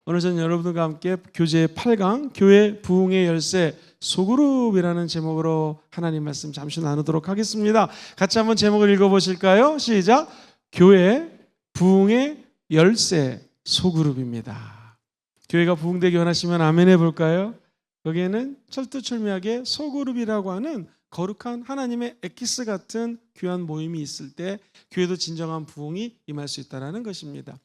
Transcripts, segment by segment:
오늘 전 여러분들과 함께 교제 8강 교회 부흥의 열쇠 소그룹이라는 제목으로 하나님 말씀 잠시 나누도록 하겠습니다. 같이 한번 제목을 읽어보실까요? 시작! 교회 부흥의 열쇠 소그룹입니다. 교회가 부흥되기 원하시면 아멘 해볼까요? 거기에는 철두철미하게 소그룹이라고 하는 거룩한 하나님의 엑기스 같은 귀한 모임이 있을 때 교회도 진정한 부흥이 임할 수 있다는 것입니다.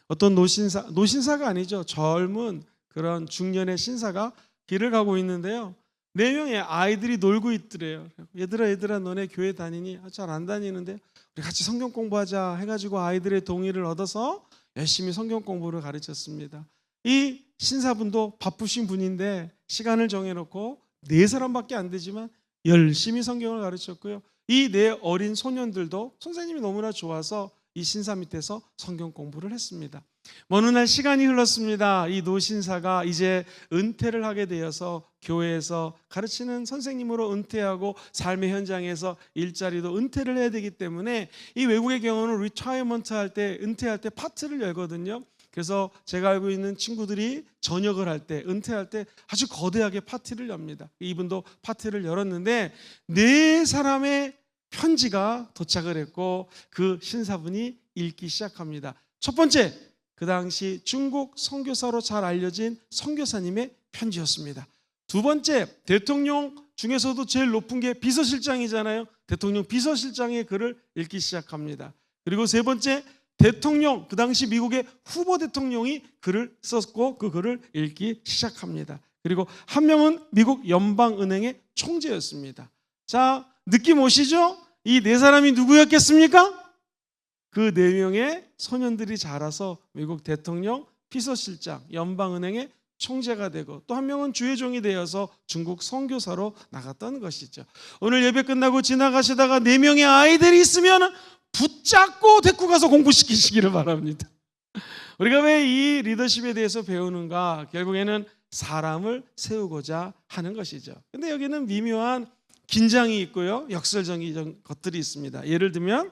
어떤 노신사가 아니죠. 젊은 그런 중년의 신사가 길을 가고 있는데요. 4명의 아이들이 놀고 있더래요. 얘들아 너네 교회 다니니? 잘 안 다니는데 우리 같이 성경 공부하자 해가지고 아이들의 동의를 얻어서 열심히 성경 공부를 가르쳤습니다. 이 신사분도 바쁘신 분인데 시간을 정해놓고 4사람밖에 안 되지만 열심히 성경을 가르쳤고요. 이 4 어린 소년들도 선생님이 너무나 좋아서 이 신사 밑에서 성경 공부를 했습니다. 어느 날 시간이 흘렀습니다. 이 노신사가 이제 은퇴를 하게 되어서 교회에서 가르치는 선생님으로 은퇴하고 삶의 현장에서 일자리도 은퇴를 해야 되기 때문에 이 외국의 경우는 리타이어먼트 할 때, 은퇴할 때 파티를 열거든요. 그래서 제가 알고 있는 친구들이 전역을 할 때, 은퇴할 때 아주 거대하게 파티를 엽니다. 이분도 파티를 열었는데 4사람의 편지가 도착을 했고 그 신사분이 읽기 시작합니다. 첫 번째, 그 당시 중국 선교사로 잘 알려진 선교사님의 편지였습니다. 두 번째, 대통령 중에서도 제일 높은 게 비서실장이잖아요. 대통령 비서실장의 글을 읽기 시작합니다. 그리고 세 번째, 대통령, 그 당시 미국의 후보 대통령이 글을 썼고 그 글을 읽기 시작합니다. 그리고 한 명은 미국 연방은행의 총재였습니다. 자, 느낌 오시죠? 이 4사람이 누구였겠습니까? 그 4명의 소년들이 자라서 미국 대통령, 비서실장, 연방은행의 총재가 되고 또 한 명은 주의 종이 되어서 중국 선교사로 나갔던 것이죠. 오늘 예배 끝나고 지나가시다가 4명의 아이들이 있으면 붙잡고 데리고 가서 공부시키시기를 바랍니다. 우리가 왜 이 리더십에 대해서 배우는가? 결국에는 사람을 세우고자 하는 것이죠. 근데 여기는 미묘한 긴장이 있고요, 역설적인 것들이 있습니다. 예를 들면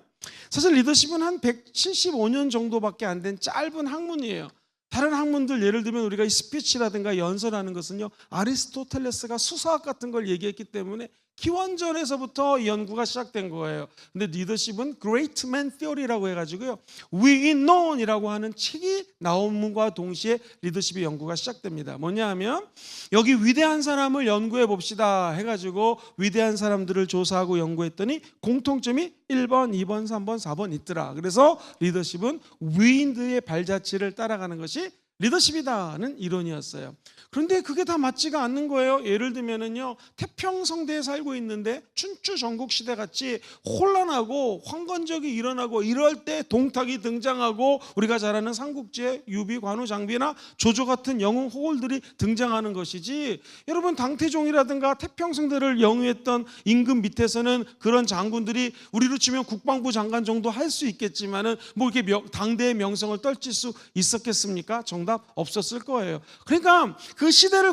사실 리더십은 한 175년 정도밖에 안 된 짧은 학문이에요. 다른 학문들 예를 들면 우리가 이 스피치라든가 연설하는 것은요, 아리스토텔레스가 수사학 같은 걸 얘기했기 때문에 기원전에서부터 연구가 시작된 거예요. 근데 리더십은 Great Man Theory라고 해가지고요, We in Known이라고 하는 책이 나옴과 동시에 리더십의 연구가 시작됩니다. 뭐냐 하면 여기 위대한 사람을 연구해 봅시다 해가지고 위대한 사람들을 조사하고 연구했더니 공통점이 1번, 2번, 3번, 4번 있더라. 그래서 리더십은 위인드의 발자취를 따라가는 것이 리더십이다는 이론이었어요. 그런데 그게 다 맞지가 않는 거예요. 예를 들면은요, 태평성대에 살고 있는데 춘추 전국시대 같이 혼란하고 황건적이 일어나고 이럴 때 동탁이 등장하고 우리가 잘 아는 삼국지에 유비, 관우, 장비나 조조 같은 영웅 호걸들이 등장하는 것이지, 여러분 당태종이라든가 태평성대를 영위했던 임금 밑에서는 그런 장군들이 우리로 치면 국방부 장관 정도 할 수 있겠지만은 뭐 이렇게 당대의 명성을 떨칠 수 있었겠습니까? 정답 없었을 거예요. 그러니까 그 시대를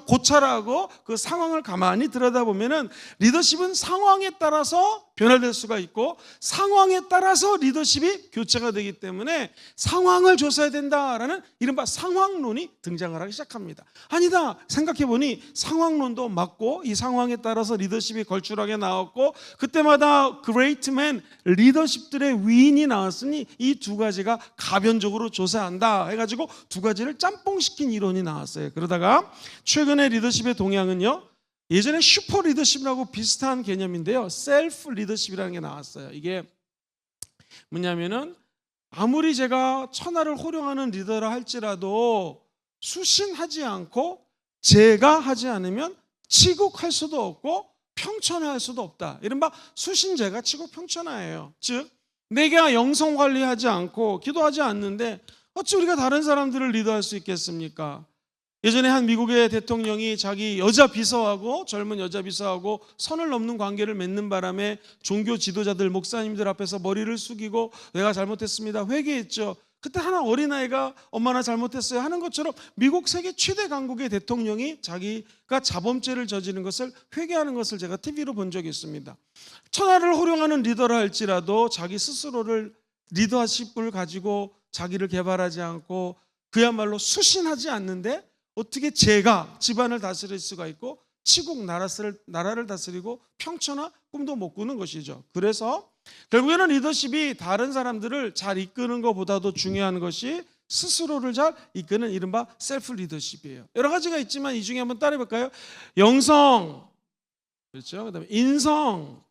고찰하고 그 상황을 가만히 들여다보면은 리더십은 상황에 따라서 변화될 수가 있고 상황에 따라서 리더십이 교체가 되기 때문에 상황을 조사해야 된다라는 이른바 상황론이 등장을 하기 시작합니다. 아니다, 생각해보니 상황론도 맞고 이 상황에 따라서 리더십이 걸출하게 나왔고 그때마다 Great Man, 리더십들의 위인이 나왔으니 이 2가지가 가변적으로 조사한다 해가지고 2가지를 짬뽕시킨 이론이 나왔어요. 그러다가 최근에 리더십의 동향은요, 예전에 슈퍼 리더십이라고 비슷한 개념인데요, 셀프 리더십이라는 게 나왔어요. 이게 뭐냐면은 아무리 제가 천하를 호령하는 리더라 할지라도 수신하지 않고 제가 하지 않으면 치국할 수도 없고 평천할 수도 없다. 이른바 수신제가 치국 평천하예요. 즉 내가 영성 관리하지 않고 기도하지 않는데 어찌 우리가 다른 사람들을 리더할 수 있겠습니까? 예전에 한 미국의 대통령이 자기 여자 비서하고 젊은 여자 비서하고 선을 넘는 관계를 맺는 바람에 종교 지도자들, 목사님들 앞에서 머리를 숙이고 내가 잘못했습니다 회개했죠. 그때 하나 어린아이가 엄마나 잘못했어요 하는 것처럼 미국 세계 최대 강국의 대통령이 자기가 자범죄를 저지른 것을 회개하는 것을 제가 TV로 본 적이 있습니다. 천하를 호령하는 리더라 할지라도 자기 스스로를 리더십을 가지고 자기를 개발하지 않고 그야말로 수신하지 않는데 어떻게 제가 집안을 다스릴 수가 있고 치국 나라를 다스리고 평천하 꿈도 못 꾸는 것이죠. 그래서 결국에는 리더십이 다른 사람들을 잘 이끄는 것보다도 중요한 것이 스스로를 잘 이끄는 이른바 셀프 리더십이에요. 여러 가지가 있지만 이 중에 한번 따라해 볼까요? 영성, 그렇죠? 그다음에 인성,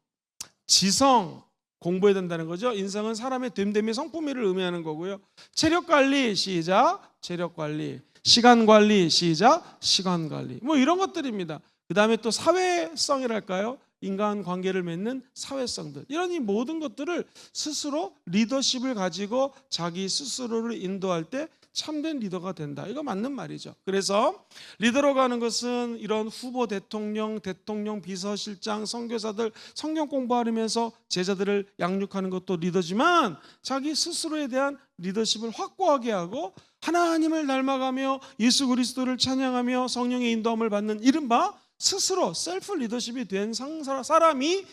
지성 공부해야 된다는 거죠. 인성은 사람의 됨됨이 성품위를 의미하는 거고요. 체력 관리, 시작. 체력 관리. 시간 관리, 시작. 시간 관리. 뭐 이런 것들입니다. 그다음에 또 사회성이랄까요? 인간 관계를 맺는 사회성들, 이런 이 모든 것들을 스스로 리더십을 가지고 자기 스스로를 인도할 때 참된 리더가 된다. 이거 맞는 말이죠. 그래서 리더로 가는 것은 이런 후보 대통령, 대통령 비서실장, 선교사들 성경 공부하면서 제자들을 양육하는 것도 리더지만 자기 스스로에 대한 리더십을 확고하게 하고 하나님을 닮아가며 예수 그리스도를 찬양하며 성령의 인도함을 받는 이른바 스스로 셀프 리더십이 된 사람이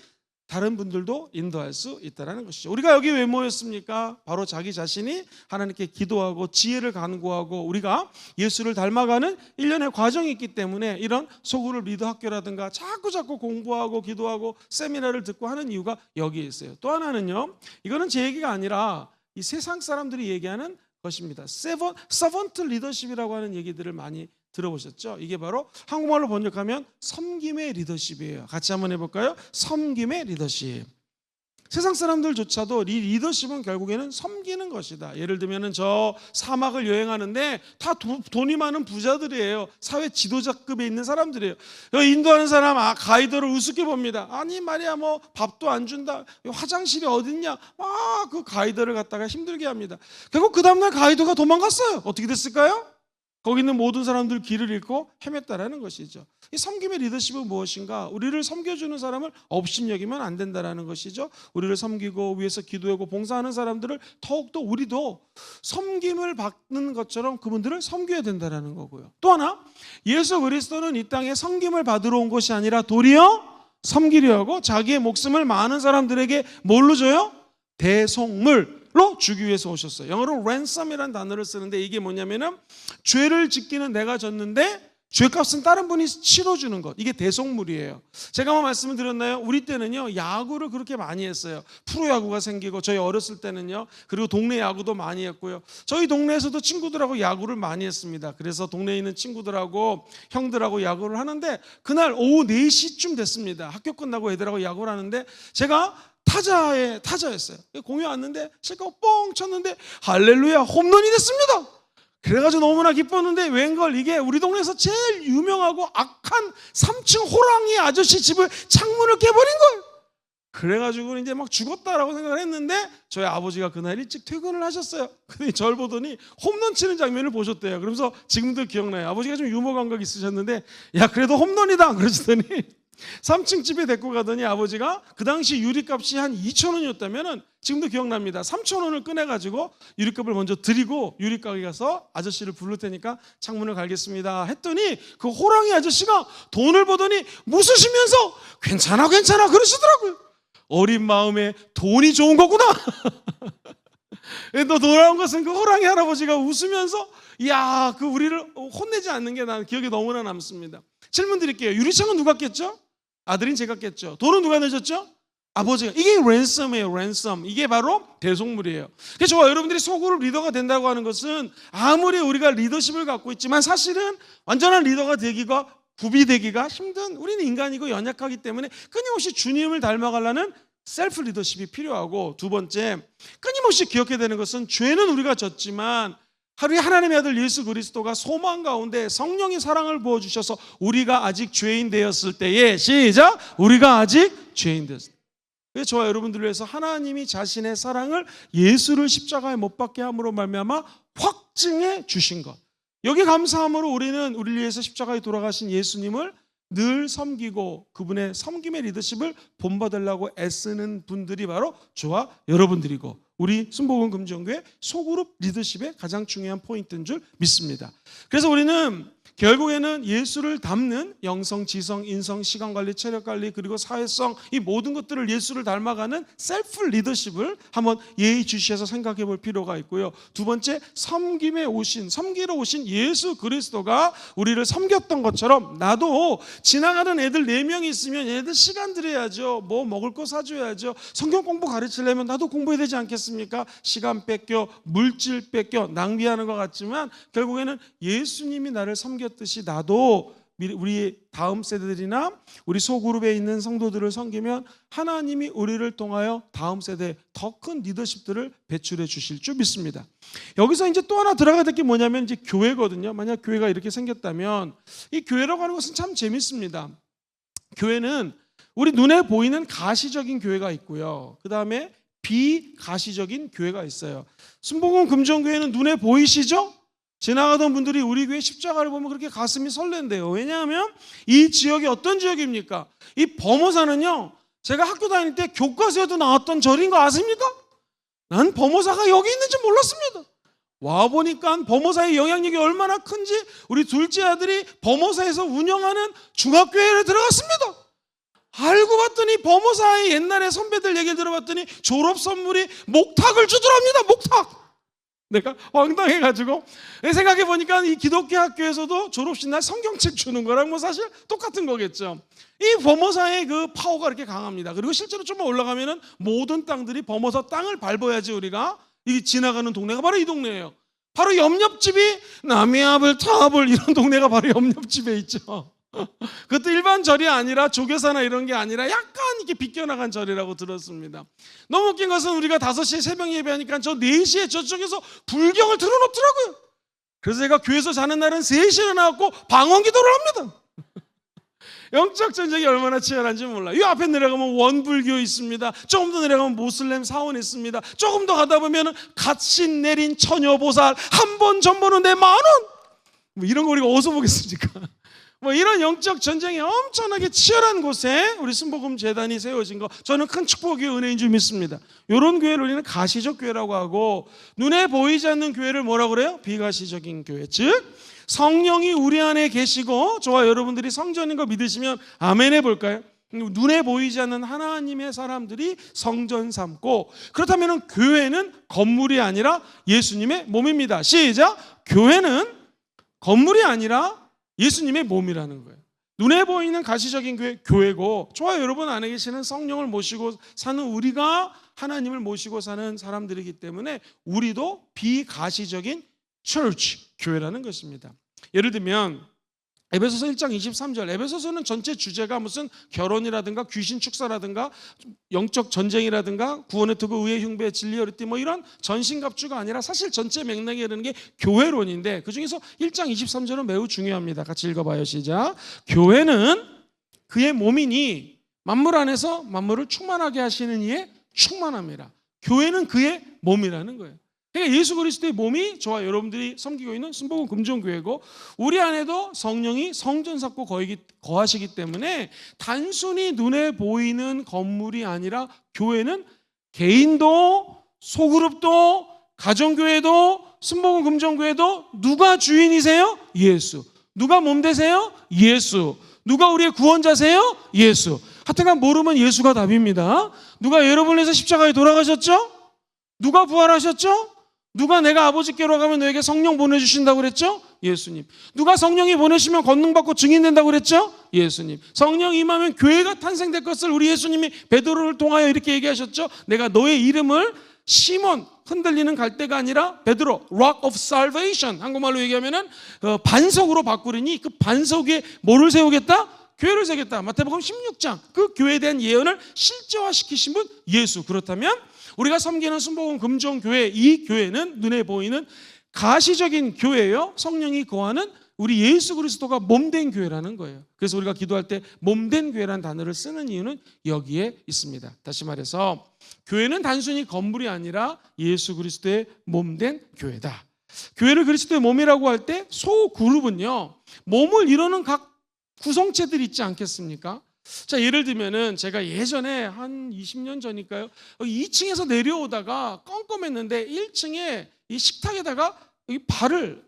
다른 분들도 인도할 수 있다는 것이죠. 우리가 여기 왜 모였습니까? 바로 자기 자신이 하나님께 기도하고 지혜를 간구하고 우리가 예수를 닮아가는 일련의 과정이 있기 때문에 이런 소그룹 리더 학교라든가 자꾸 공부하고 기도하고 세미나를 듣고 하는 이유가 여기에 있어요. 또 하나는요, 이거는 제 얘기가 아니라 이 세상 사람들이 얘기하는 것입니다. 서번트 리더십이라고 하는 얘기들을 많이 들어보셨죠? 이게 바로 한국말로 번역하면 섬김의 리더십이에요. 같이 한번 해볼까요? 섬김의 리더십. 세상 사람들조차도 이 리더십은 결국에는 섬기는 것이다. 예를 들면 저 사막을 여행하는데 다 돈이 많은 부자들이에요. 사회 지도자급에 있는 사람들이에요. 인도하는 사람 가이드를 우습게 봅니다. 아니 말이야 뭐 밥도 안 준다. 화장실이 어딨냐. 그 가이드를 갖다가 힘들게 합니다. 결국 그 다음날 가이드가 도망갔어요. 어떻게 됐을까요? 거기 있는 모든 사람들 길을 잃고 헤맸다라는 것이죠. 이 섬김의 리더십은 무엇인가? 우리를 섬겨주는 사람을 업신여기면 안 된다라는 것이죠. 우리를 섬기고 위해서 기도하고 봉사하는 사람들을 더욱더 우리도 섬김을 받는 것처럼 그분들을 섬겨야 된다라는 거고요. 또 하나, 예수 그리스도는 이 땅에 섬김을 받으러 온 것이 아니라 도리어 섬기려 하고 자기의 목숨을 많은 사람들에게 뭘로 줘요? 대속물로 주기 위해서 오셨어요. 영어로 ransom이라는 단어를 쓰는데 이게 뭐냐면은 죄를 짓기는 내가 졌는데 죄값은 다른 분이 치러주는 것, 이게 대속물이에요. 제가 한번 말씀을 드렸나요? 우리 때는요 야구를 그렇게 많이 했어요. 프로야구가 생기고 저희 어렸을 때는요, 그리고 동네 야구도 많이 했고요. 저희 동네에서도 친구들하고 야구를 많이 했습니다. 그래서 동네에 있는 친구들하고 형들하고 야구를 하는데 그날 오후 4시쯤 됐습니다. 학교 끝나고 애들하고 야구를 하는데 제가 타자였어요. 공이 왔는데 실컷 뻥 쳤는데 할렐루야 홈런이 됐습니다. 그래가지고 너무나 기뻤는데 웬걸 이게 우리 동네에서 제일 유명하고 악한 3층 호랑이 아저씨 집을 창문을 깨버린 거예요. 그래가지고 이제 막 죽었다라고 생각을 했는데 저희 아버지가 그날 일찍 퇴근을 하셨어요. 근데 저를 보더니 홈런 치는 장면을 보셨대요. 그러면서 지금도 기억나요. 아버지가 좀 유머 감각이 있으셨는데 야 그래도 홈런이다 그러시더니 3층 집에 데리고 가더니 아버지가 그 당시 유리값이 한 2,000원이었다면 지금도 기억납니다. 3,000원을 꺼내가지고 유리값을 먼저 드리고 유리가게 가서 아저씨를 부를 테니까 창문을 갈겠습니다 했더니 그 호랑이 아저씨가 돈을 보더니 웃으시면서 괜찮아 그러시더라고요. 어린 마음에 돈이 좋은 거구나. 또 놀라운 것은 그 호랑이 할아버지가 웃으면서 그 우리를 혼내지 않는 게 나는 기억에 너무나 남습니다. 질문 드릴게요. 유리창은 누가 깼죠? 아들인 제가 깼죠. 돈은 누가 내줬죠? 아버지가. 이게 랜섬이에요. 랜섬. 이게 바로 대속물이에요. 그래서 저와 여러분들이 소그룹 리더가 된다고 하는 것은 아무리 우리가 리더십을 갖고 있지만 사실은 완전한 리더가 되기가 구비되기가 힘든, 우리는 인간이고 연약하기 때문에 끊임없이 주님을 닮아가려는 셀프 리더십이 필요하고, 두 번째 끊임없이 기억해야 되는 것은 죄는 우리가 졌지만 하루에 하나님의 아들 예수 그리스도가 소망 가운데 성령의 사랑을 부어주셔서 우리가 아직 죄인 되었을 때에 시작 우리가 아직 죄인 되었을 때, 그래서 저와 여러분들을 위해서 하나님이 자신의 사랑을 예수를 십자가에 못 박게 함으로 말미암아 확증해 주신 것, 여기 감사함으로 우리는 우리를 위해서 십자가에 돌아가신 예수님을 늘 섬기고 그분의 섬김의 리더십을 본받으려고 애쓰는 분들이 바로 저와 여러분들이고 우리 순복음 금정교회 소그룹 리더십의 가장 중요한 포인트인 줄 믿습니다. 그래서 우리는 결국에는 예수를 닮는 영성, 지성, 인성, 시간관리, 체력관리, 그리고 사회성, 이 모든 것들을 예수를 닮아가는 셀프 리더십을 한번 예의주시해서 생각해 볼 필요가 있고요. 두 번째, 섬기러 오신 예수 그리스도가 우리를 섬겼던 것처럼 나도 지나가는 애들 4명이 있으면 얘네들 시간 들여야죠. 뭐 먹을 거 사줘야죠. 성경 공부 가르치려면 나도 공부해야 되지 않겠습니까? 시간 뺏겨, 물질 뺏겨, 낭비하는 것 같지만 결국에는 예수님이 나를 섬겼듯이 나도 우리 다음 세대들이나 우리 소그룹에 있는 성도들을 섬기면 하나님이 우리를 통하여 다음 세대에 더 큰 리더십들을 배출해 주실 줄 믿습니다. 여기서 이제 또 하나 들어가야 될 게 뭐냐면 이제 교회거든요. 만약 교회가 이렇게 생겼다면 이 교회라고 하는 것은 참 재밌습니다. 교회는 우리 눈에 보이는 가시적인 교회가 있고요. 그 다음에 비가시적인 교회가 있어요. 순복음 금종교회는 눈에 보이시죠? 지나가던 분들이 우리 교회 십자가를 보면 그렇게 가슴이 설렌대요. 왜냐하면 이 지역이 어떤 지역입니까? 이 범어사는요, 제가 학교 다닐 때 교과서에도 나왔던 절인 거 아십니까? 난 범어사가 여기 있는지 몰랐습니다. 와보니까 범어사의 영향력이 얼마나 큰지 우리 둘째 아들이 범어사에서 운영하는 중학교회에 들어갔습니다. 알고 봤더니 범어사의 옛날에 선배들 얘기를 들어봤더니 졸업 선물이 목탁을 주더랍니다. 목탁. 내가 황당해가지고 생각해보니까 이 기독교 학교에서도 졸업식 날 성경책 주는 거랑 뭐 사실 똑같은 거겠죠. 이 범어사의 그 파워가 이렇게 강합니다. 그리고 실제로 좀만 올라가면은 모든 땅들이 범어사 땅을 밟아야지 우리가 이 지나가는 동네가 바로 이 동네예요. 바로 옆집이 남이압을 타압을 이런 동네가 바로 옆집에 있죠. 그것도 일반 절이 아니라 조교사나 이런 게 아니라 약간 이렇게 비껴나간 절이라고 들었습니다. 너무 웃긴 것은 우리가 5시에 새벽 예배하니까 저 4시에 저쪽에서 불경을 틀어놓더라고요. 그래서 제가 교회에서 자는 날은 3시에 일어나고 방언기도를 합니다. 영적 전쟁이 얼마나 치열한지 몰라요. 이 앞에 내려가면 원불교 있습니다. 조금 더 내려가면 모슬렘 사원 있습니다. 조금 더 가다 보면 갓신 내린 처녀보살 한 번 전보는 내 10,000원 뭐 이런 거 우리가 어디서 보겠습니까? 뭐 이런 영적 전쟁이 엄청나게 치열한 곳에 우리 순복음 재단이 세워진 거 저는 큰 축복의 은혜인 줄 믿습니다. 이런 교회를 우리는 가시적 교회라고 하고 눈에 보이지 않는 교회를 뭐라고 그래요? 비가시적인 교회. 즉 성령이 우리 안에 계시고 저와 여러분들이 성전인 거 믿으시면 아멘 해볼까요? 눈에 보이지 않는 하나님의 사람들이 성전 삼고 그렇다면 교회는 건물이 아니라 예수님의 몸입니다. 시작! 교회는 건물이 아니라 예수님의 몸이라는 거예요. 눈에 보이는 가시적인 교회고 저와 여러분 안에 계시는 성령을 모시고 사는 우리가 하나님을 모시고 사는 사람들이기 때문에 우리도 비가시적인 church, 교회라는 것입니다. 예를 들면 에베소서 1장 23절 에베소서는 전체 주제가 무슨 결혼이라든가 귀신 축사라든가 영적 전쟁이라든가 구원의 투구 의의 흉배 진리의 어리띠 뭐 이런 전신갑주가 아니라 사실 전체 맥락에 이르는 게 교회론인데 그중에서 1장 23절은 매우 중요합니다. 같이 읽어봐요. 시작. 교회는 그의 몸이니 만물 안에서 만물을 충만하게 하시는 이의 충만함이라. 교회는 그의 몸이라는 거예요. 그러니까 예수 그리스도의 몸이 저와 여러분들이 섬기고 있는 순복음 금종교회고 우리 안에도 성령이 성전 쌓고 거하시기 때문에 단순히 눈에 보이는 건물이 아니라 교회는 개인도 소그룹도 가정교회도 순복음 금종교회도 누가 주인이세요? 예수. 누가 몸 되세요? 예수. 누가 우리의 구원자세요? 예수. 하여튼간 모르면 예수가 답입니다. 누가 여러분을 위해서 십자가에 돌아가셨죠? 누가 부활하셨죠? 누가 내가 아버지께로 가면 너에게 성령 보내주신다고 그랬죠? 예수님. 누가 성령이 보내시면 권능받고 증인된다고 그랬죠? 예수님. 성령 임하면 교회가 탄생될 것을 우리 예수님이 베드로를 통하여 이렇게 얘기하셨죠? 내가 너의 이름을 시몬, 흔들리는 갈대가 아니라 베드로, Rock of Salvation, 한국말로 얘기하면은 반석으로 바꾸리니 그 반석 위에 뭐를 세우겠다? 교회를 세우겠다. 마태복음 16장 그 교회에 대한 예언을 실제화시키신 분 예수. 그렇다면 우리가 섬기는 순복음 금종교회 이 교회는 눈에 보이는 가시적인 교회예요. 성령이 거하는 우리 예수 그리스도가 몸된 교회라는 거예요. 그래서 우리가 기도할 때 몸된 교회라는 단어를 쓰는 이유는 여기에 있습니다. 다시 말해서 교회는 단순히 건물이 아니라 예수 그리스도의 몸된 교회다. 교회를 그리스도의 몸이라고 할 때 소그룹은요 몸을 이루는 각 구성체들이 있지 않겠습니까? 자, 예를 들면은 제가 예전에 한 20년 전일까요? 2층에서 내려오다가 껌껌했는데 1층에 이 식탁에다가 발을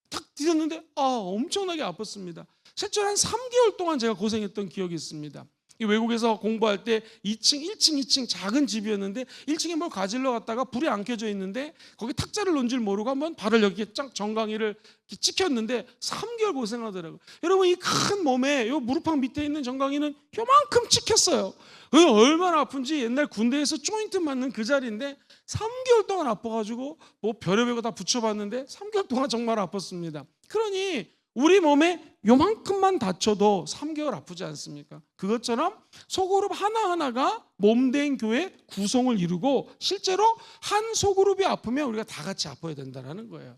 탁 디뎠는데 엄청나게 아팠습니다. 실제로 한 3개월 동안 제가 고생했던 기억이 있습니다. 이 외국에서 공부할 때 2층, 1층, 2층 작은 집이었는데 1층에 뭘 가지러 갔다가 불이 안 켜져 있는데 거기 탁자를 놓은 줄 모르고 한번 발을 여기에 정강이를 찍혔는데 3개월 고생하더라고요. 여러분, 이 큰 몸에 요 무릎팍 밑에 있는 정강이는 요만큼 찍혔어요. 얼마나 아픈지 옛날 군대에서 조인트 맞는 그 자리인데 3개월 동안 아파가지고 뭐 별의별 거 다 붙여봤는데 3개월 동안 정말 아팠습니다. 그러니 우리 몸에 요만큼만 다쳐도 3개월 아프지 않습니까? 그것처럼 소그룹 하나하나가 몸된 교회 구성을 이루고 실제로 한 소그룹이 아프면 우리가 다 같이 아파야 된다는 거예요.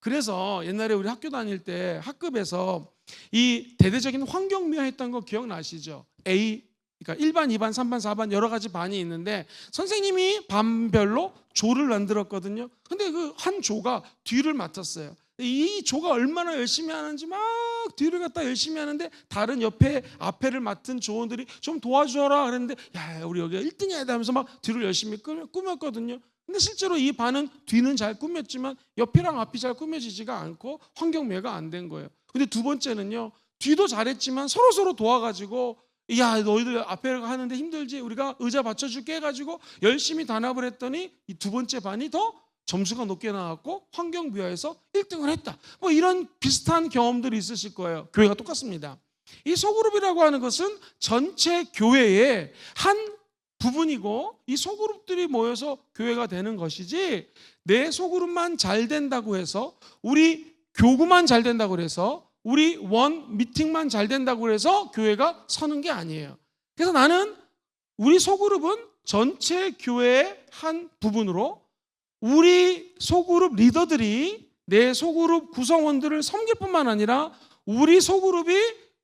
그래서 옛날에 우리 학교 다닐 때 학급에서 이 대대적인 환경미화 했던 거 기억나시죠? 그러니까 1반, 2반, 3반, 4반 여러 가지 반이 있는데 선생님이 반별로 조를 만들었거든요. 근데 그 한 조가 뒤를 맡았어요. 이 조가 얼마나 열심히 하는지 막 뒤를 갖다 열심히 하는데 다른 옆에 앞에를 맡은 조원들이 좀 도와주어라 그랬는데 야, 우리 여기가 1등 해야 돼 하면서 막 뒤를 열심히 꾸몄거든요. 근데 실제로 이 반은 뒤는 잘 꾸몄지만 옆이랑 앞이 잘 꾸며지지가 않고 환경미화가 안 된 거예요. 근데 두 번째는요, 뒤도 잘했지만 서로 도와가지고 야, 너희들 앞에 하는데 힘들지? 우리가 의자 받쳐줄게 해가지고 열심히 단합을 했더니 이 두 번째 반이 더 점수가 높게 나왔고 환경미화에서 1등을 했다. 뭐 이런 비슷한 경험들이 있으실 거예요. 교회가 똑같습니다. 이 소그룹이라고 하는 것은 전체 교회의 한 부분이고 이 소그룹들이 모여서 교회가 되는 것이지 내 소그룹만 잘 된다고 해서 우리 교구만 잘 된다고 해서 우리 원 미팅만 잘 된다고 해서 교회가 서는 게 아니에요. 그래서 나는 우리 소그룹은 전체 교회의 한 부분으로 우리 소그룹 리더들이 내 소그룹 구성원들을 섬길 뿐만 아니라 우리 소그룹이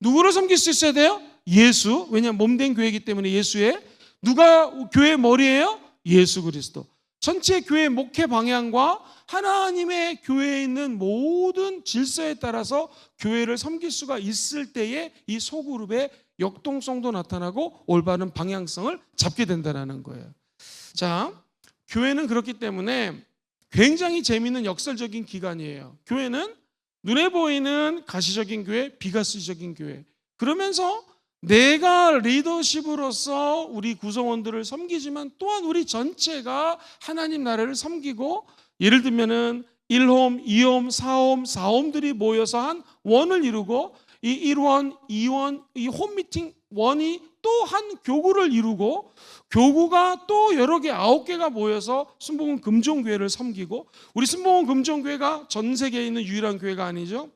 누구를 섬길 수 있어야 돼요? 예수. 왜냐하면 몸된 교회이기 때문에 예수의 누가 교회의 머리예요? 예수 그리스도. 전체 교회의 목회 방향과 하나님의 교회에 있는 모든 질서에 따라서 교회를 섬길 수가 있을 때에 이 소그룹의 역동성도 나타나고 올바른 방향성을 잡게 된다는 거예요. 자, 교회는 그렇기 때문에 굉장히 재미있는 역설적인 기관이에요. 교회는 눈에 보이는 가시적인 교회, 비가시적인 교회. 그러면서 내가 리더십으로서 우리 구성원들을 섬기지만 또한 우리 전체가 하나님 나라를 섬기고 예를 들면은 1홈, 2홈, 4홈, 4홈들이 모여서 한 원을 이루고 이 1원, 2원, 이 홈미팅 원이 또 한 교구를 이루고 교구가 또 여러 개 9개가 모여서 순복음 금종교회를 섬기고 우리 순복음 금종교회가 전 세계에 있는 유일한 교회가 아니죠.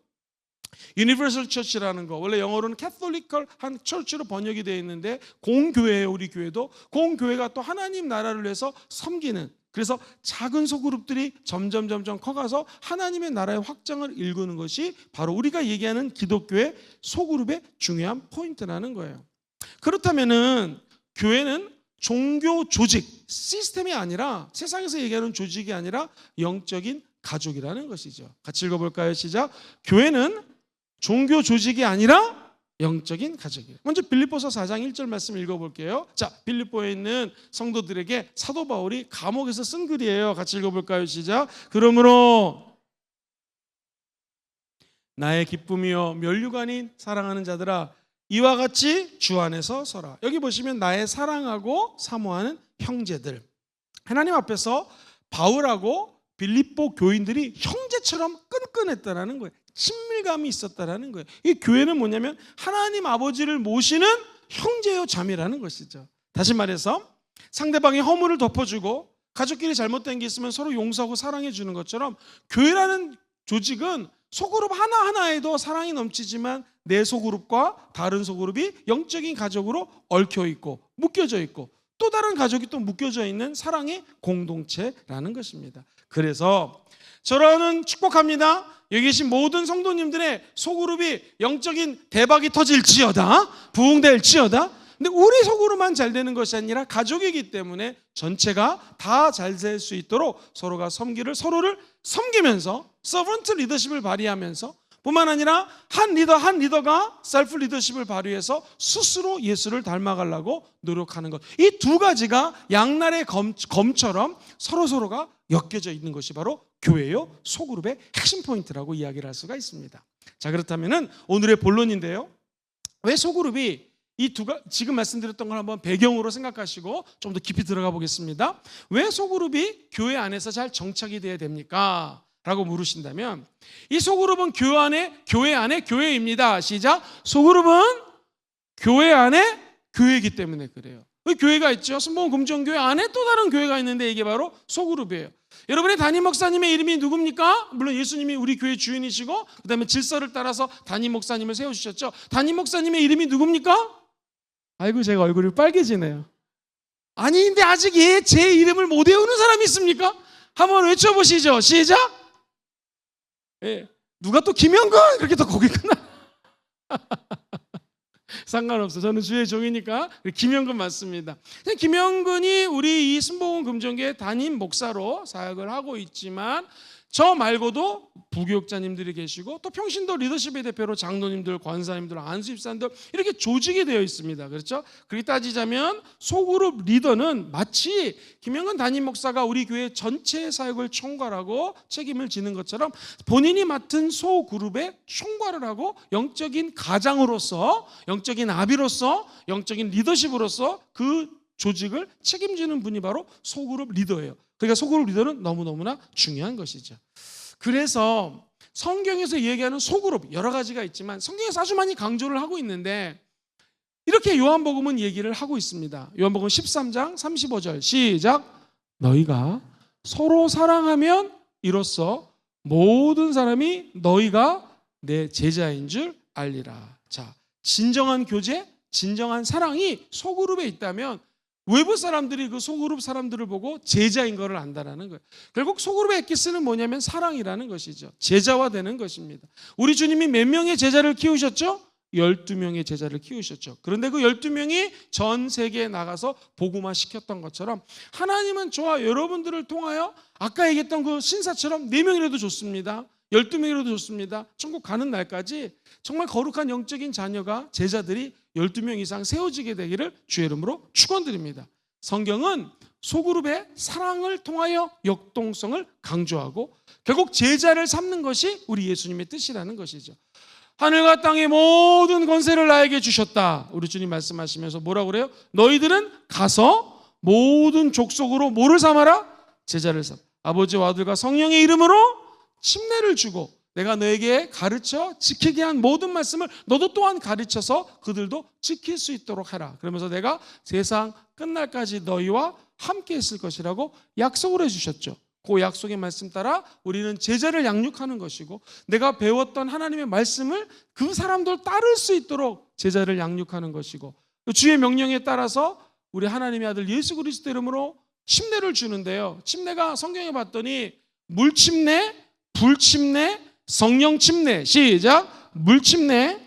유니버설 처치라는 거 원래 영어로는 캐톨릭한 처치로 번역이 되어 있는데 공교회예요. 우리 교회도 공교회가 또 하나님 나라를 위해서 섬기는 그래서 작은 소그룹들이 점점 커가서 하나님의 나라의 확장을 일구는 것이 바로 우리가 얘기하는 기독교의 소그룹의 중요한 포인트라는 거예요. 그렇다면은 교회는 종교 조직, 시스템이 아니라 세상에서 얘기하는 조직이 아니라 영적인 가족이라는 것이죠. 같이 읽어볼까요? 시작. 교회는 종교 조직이 아니라 영적인 가족이에요. 먼저 빌립보서 4장 1절 말씀 읽어볼게요. 자, 빌립보에 있는 성도들에게 사도 바울이 감옥에서 쓴 글이에요. 같이 읽어볼까요? 시작. 그러므로 나의 기쁨이요 면류가 아닌 사랑하는 자들아 이와 같이 주 안에서 서라. 여기 보시면 나의 사랑하고 사모하는 형제들. 하나님 앞에서 바울하고 빌립보 교인들이 형제처럼 끈끈했다라는 거예요. 친밀감이 있었다라는 거예요. 이 교회는 뭐냐면 하나님 아버지를 모시는 형제요 자매라는 것이죠. 다시 말해서 상대방의 허물을 덮어주고 가족끼리 잘못된 게 있으면 서로 용서하고 사랑해 주는 것처럼 교회라는 조직은 소그룹 하나하나에도 사랑이 넘치지만 내 소그룹과 다른 소그룹이 영적인 가족으로 얽혀 있고 묶여져 있고 또 다른 가족이 또 묶여져 있는 사랑의 공동체라는 것입니다. 그래서 저는 축복합니다. 여기 계신 모든 성도님들의 소그룹이 영적인 대박이 터질지어다, 부흥될지어다. 근데 우리 소그룹만 잘 되는 것이 아니라 가족이기 때문에 전체가 다 잘 될 수 있도록 서로가 서로를 섬기면서 서번트 리더십을 발휘하면서 뿐만 아니라 한 리더가 셀프 리더십을 발휘해서 스스로 예수를 닮아가려고 노력하는 것. 이 두 가지가 양날의 검처럼 서로가 엮여져 있는 것이 바로 교회요 소그룹의 핵심 포인트라고 이야기를 할 수가 있습니다. 자, 그렇다면은 오늘의 본론인데요. 왜 소그룹이 지금 말씀드렸던 걸 한번 배경으로 생각하시고 좀 더 깊이 들어가 보겠습니다. 왜 소그룹이 교회 안에서 잘 정착이 돼야 됩니까? 라고 물으신다면, 이 소그룹은 교회 안에 교회입니다. 시작. 소그룹은 교회 안에 교회이기 때문에 그래요. 교회가 있죠. 순복음 금정교회 안에 또 다른 교회가 있는데 이게 바로 소그룹이에요. 여러분의 담임 목사님의 이름이 누굽니까? 물론 예수님이 우리 교회 주인이시고 그 다음에 질서를 따라서 담임 목사님을 세우셨죠. 담임 목사님의 이름이 누굽니까? 아이고, 제가 얼굴이 빨개지네요. 아니, 근데 아직 제 이름을 못 외우는 사람이 있습니까? 한번 외쳐보시죠. 시작. 예. 누가 또 김영근 그렇게 또 거기 끝나. 상관없어. 저는 주의 종이니까 김영근 맞습니다. 김영근이 우리 이 순복음 금정교회 담임 목사로 사역을 하고 있지만 저 말고도 부교육자님들이 계시고 또 평신도 리더십의 대표로 장로님들, 권사님들, 안수집사님들 이렇게 조직이 되어 있습니다. 그렇죠? 그렇게 따지자면 소그룹 리더는 마치 김영근 담임 목사가 우리 교회 전체 사역을 총괄하고 책임을 지는 것처럼 본인이 맡은 소그룹의 총괄을 하고 영적인 가장으로서, 영적인 아비로서, 영적인 리더십으로서 그 조직을 책임지는 분이 바로 소그룹 리더예요. 그러니까 소그룹 리더는 너무너무나 중요한 것이죠. 그래서 성경에서 얘기하는 소그룹 여러 가지가 있지만 성경에서 아주 많이 강조를 하고 있는데 이렇게 요한복음은 얘기를 하고 있습니다. 요한복음 13장 35절 시작. 너희가 서로 사랑하면 이로써 모든 사람이 너희가 내 제자인 줄 알리라. 자, 진정한 교제, 진정한 사랑이 소그룹에 있다면 외부 사람들이 그 소그룹 사람들을 보고 제자인 것을 안다라는 거예요. 결국 소그룹의 엑기스는 뭐냐면 사랑이라는 것이죠. 제자화 되는 것입니다. 우리 주님이 몇 명의 제자를 키우셨죠? 12명의 제자를 키우셨죠. 그런데 그 12명이 전 세계에 나가서 복음화 시켰던 것처럼 하나님은 저와 여러분들을 통하여 아까 얘기했던 그 신사처럼 4명이라도 좋습니다. 12명이라도 좋습니다. 천국 가는 날까지 정말 거룩한 영적인 자녀가, 제자들이 12명 이상 세워지게 되기를 주의 이름으로 축원드립니다. 성경은 소그룹의 사랑을 통하여 역동성을 강조하고 결국 제자를 삼는 것이 우리 예수님의 뜻이라는 것이죠. 하늘과 땅의 모든 권세를 나에게 주셨다. 우리 주님 말씀하시면서 뭐라고 그래요? 너희들은 가서 모든 족속으로 뭐를 삼아라? 제자를 삼아. 아버지와 아들과 성령의 이름으로 침례를 주고 내가 너에게 가르쳐 지키게 한 모든 말씀을 너도 또한 가르쳐서 그들도 지킬 수 있도록 하라. 그러면서 내가 세상 끝날까지 너희와 함께 있을 것이라고 약속을 해주셨죠. 그 약속의 말씀 따라 우리는 제자를 양육하는 것이고 내가 배웠던 하나님의 말씀을 그 사람들 따를 수 있도록 제자를 양육하는 것이고 주의 명령에 따라서 우리 하나님의 아들 예수 그리스도 이름으로 침례를 주는데요. 침례가 성경에 봤더니 물침례, 불침례, 성령 침례. 시작. 물침례,